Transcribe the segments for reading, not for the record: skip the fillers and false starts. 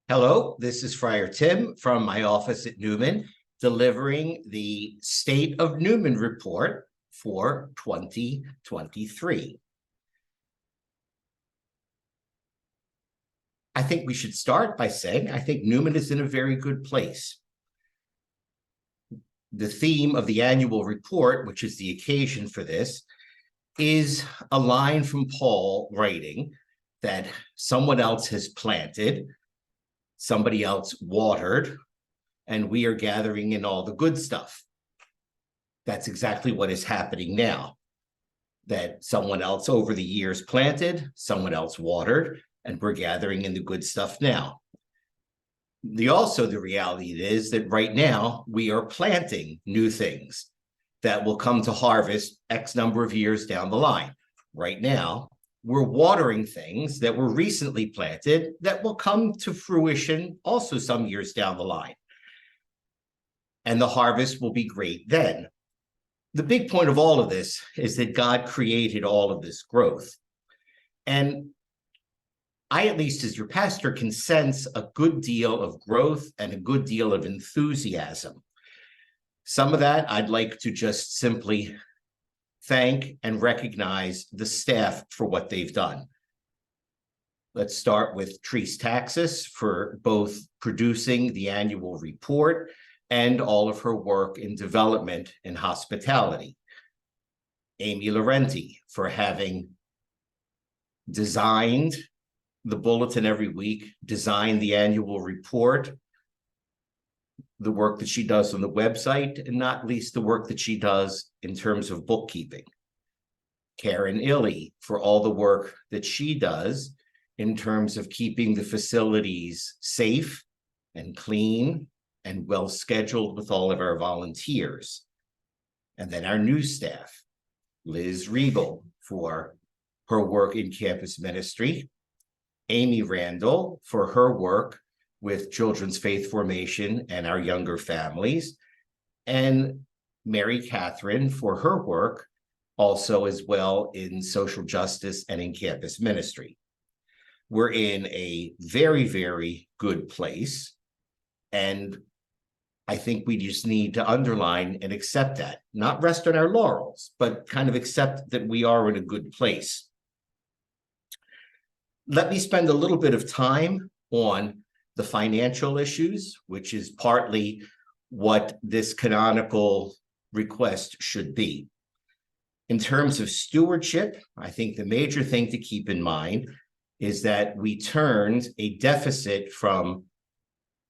Hello, this is Friar Tim from my office at Newman, delivering the State of Newman report for 2023. I think we should start by saying I think Newman is in a very good place. The theme of the annual report, which is the occasion for this, is a line from Paul writing that someone else has planted, somebody else watered, and we are gathering in all the good stuff. That's exactly what is happening now, that someone else over the years planted, someone else watered, and we're gathering in the good stuff now. The reality is that right now we are planting new things that will come to harvest X number of years down the line. Right now, we're watering things that were recently planted that will come to fruition also some years down the line. And the harvest will be great then. The big point of all of this is that God created all of this growth. And I, at least as your pastor, can sense a good deal of growth and a good deal of enthusiasm. Some of that I'd like to just simply thank and recognize the staff for what they've done. Let's start with Therese Taxis for both producing the annual report and all of her work in development and hospitality. Amy Laurenti for having designed the bulletin every week, designed the annual report, the work that she does on the website, and not least the work that she does in terms of bookkeeping. Karen Illy for all the work that she does in terms of keeping the facilities safe and clean and well scheduled with all of our volunteers. And then our new staff, Liz Riegel for her work in campus ministry, Amy Randall for her work with children's faith formation and our younger families, and Mary Catherine for her work also as well in social justice and in campus ministry. We're in a very, very good place, and I think we just need to underline and accept that, not rest on our laurels, but kind of accept that we are in a good place. Let me spend a little bit of time on the financial issues, which is partly what this canonical request should be. In terms of stewardship, I think the major thing to keep in mind is that we turned a deficit from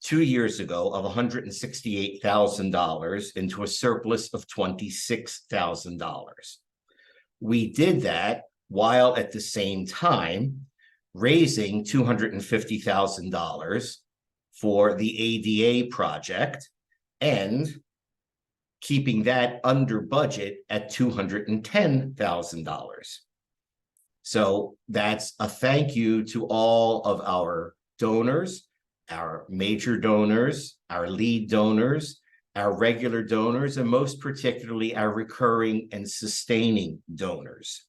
2 years ago of $168,000 into a surplus of $26,000. We did that while at the same time raising $250,000 for the ADA project and keeping that under budget at $210,000. So that's a thank you to all of our donors, our major donors, our lead donors, our regular donors, and most particularly our recurring and sustaining donors.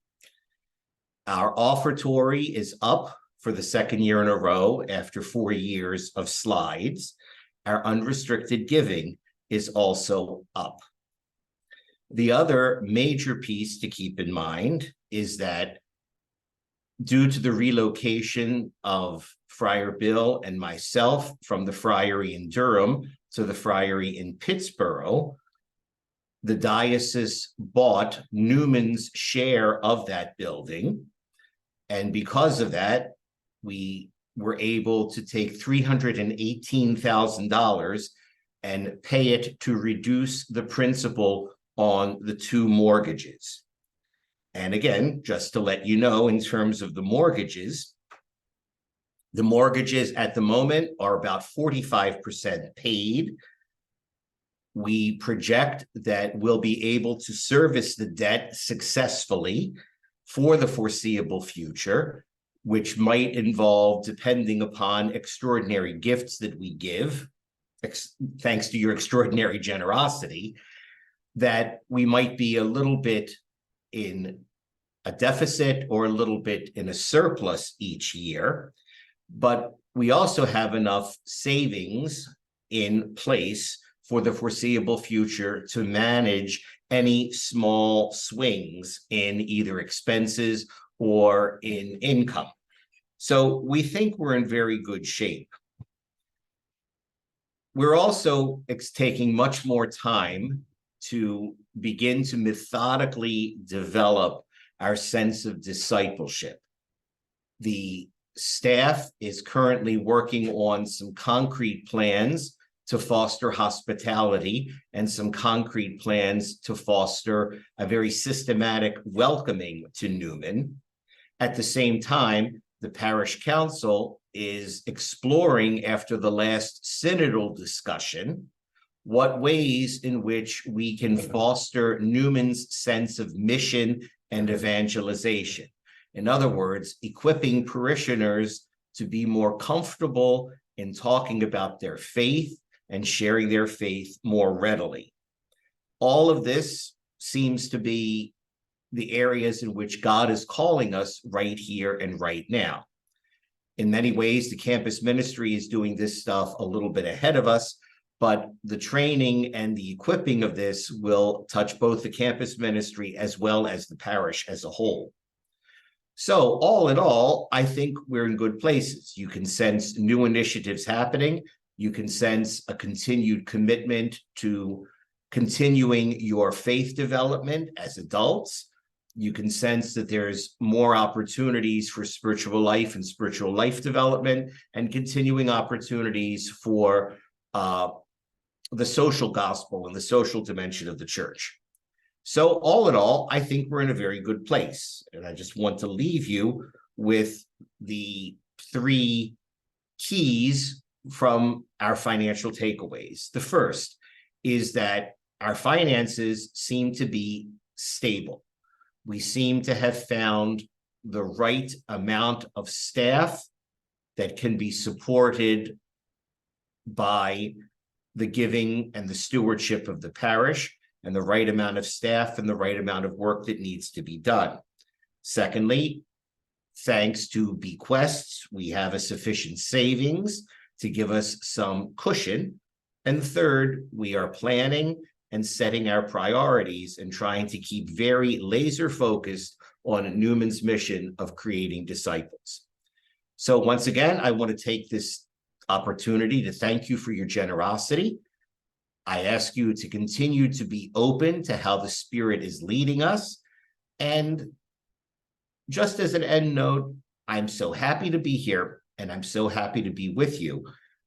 Our offertory is up for the second year in a row after 4 years of slides. Our unrestricted giving is also up. The other major piece to keep in mind is that due to the relocation of Friar Bill and myself from the Friary in Durham to the Friary in Pittsburgh, the diocese bought Newman's share of that building. And because of that, we were able to take $318,000 and pay it to reduce the principal on the 2 mortgages. And again, just to let you know, in terms of the mortgages at the moment are about 45% paid. We project that we'll be able to service the debt successfully for the foreseeable future, which might involve, depending upon extraordinary gifts that we give, thanks to your extraordinary generosity, that we might be a little bit in a deficit or a little bit in a surplus each year. But We also have enough savings in place for the foreseeable future to manage any small swings in either expenses or in income. So we think we're in very good shape. We're also taking much more time to begin to methodically develop our sense of discipleship. The staff is currently working on some concrete plans to foster hospitality and some concrete plans to foster a very systematic welcoming to Newman. At the same time, the parish council is exploring, after the last synodal discussion, what ways in which we can foster Newman's sense of mission and evangelization. In other words, equipping parishioners to be more comfortable in talking about their faith and sharing their faith more readily. All of this seems to be the areas in which God is calling us right here and right now. In many ways, the campus ministry is doing this stuff a little bit ahead of us, but the training and the equipping of this will touch both the campus ministry as well as the parish as a whole. So all in all, I think we're in good places. You can sense new initiatives happening. You can sense a continued commitment to continuing your faith development as adults. You can sense that there's more opportunities for spiritual life and spiritual life development, and continuing opportunities for the social gospel and the social dimension of the church. So all in all, I think we're in a very good place. And I just want to leave you with the 3 keys from our financial takeaways. The first is that our finances seem to be stable. We seem to have found the right amount of staff that can be supported by the giving and the stewardship of the parish, and the right amount of staff and the right amount of work that needs to be done. Secondly, thanks to bequests, we have a sufficient savings to give us some cushion. And third, we are planning and setting our priorities and trying to keep very laser focused on Newman's mission of creating disciples. So once again, I want to take this opportunity to thank you for your generosity. I ask you to continue to be open to how the Spirit is leading us. And just as an end note, I'm so happy to be here, and I'm so happy to be with you.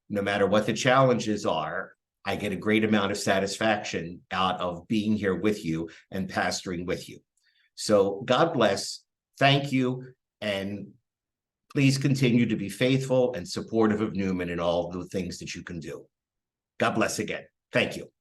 No matter what the challenges are, I get a great amount of satisfaction out of being here with you and pastoring with you. So God bless, thank you, and please continue to be faithful and supportive of Newman in all the things that you can do. God bless again. Thank you.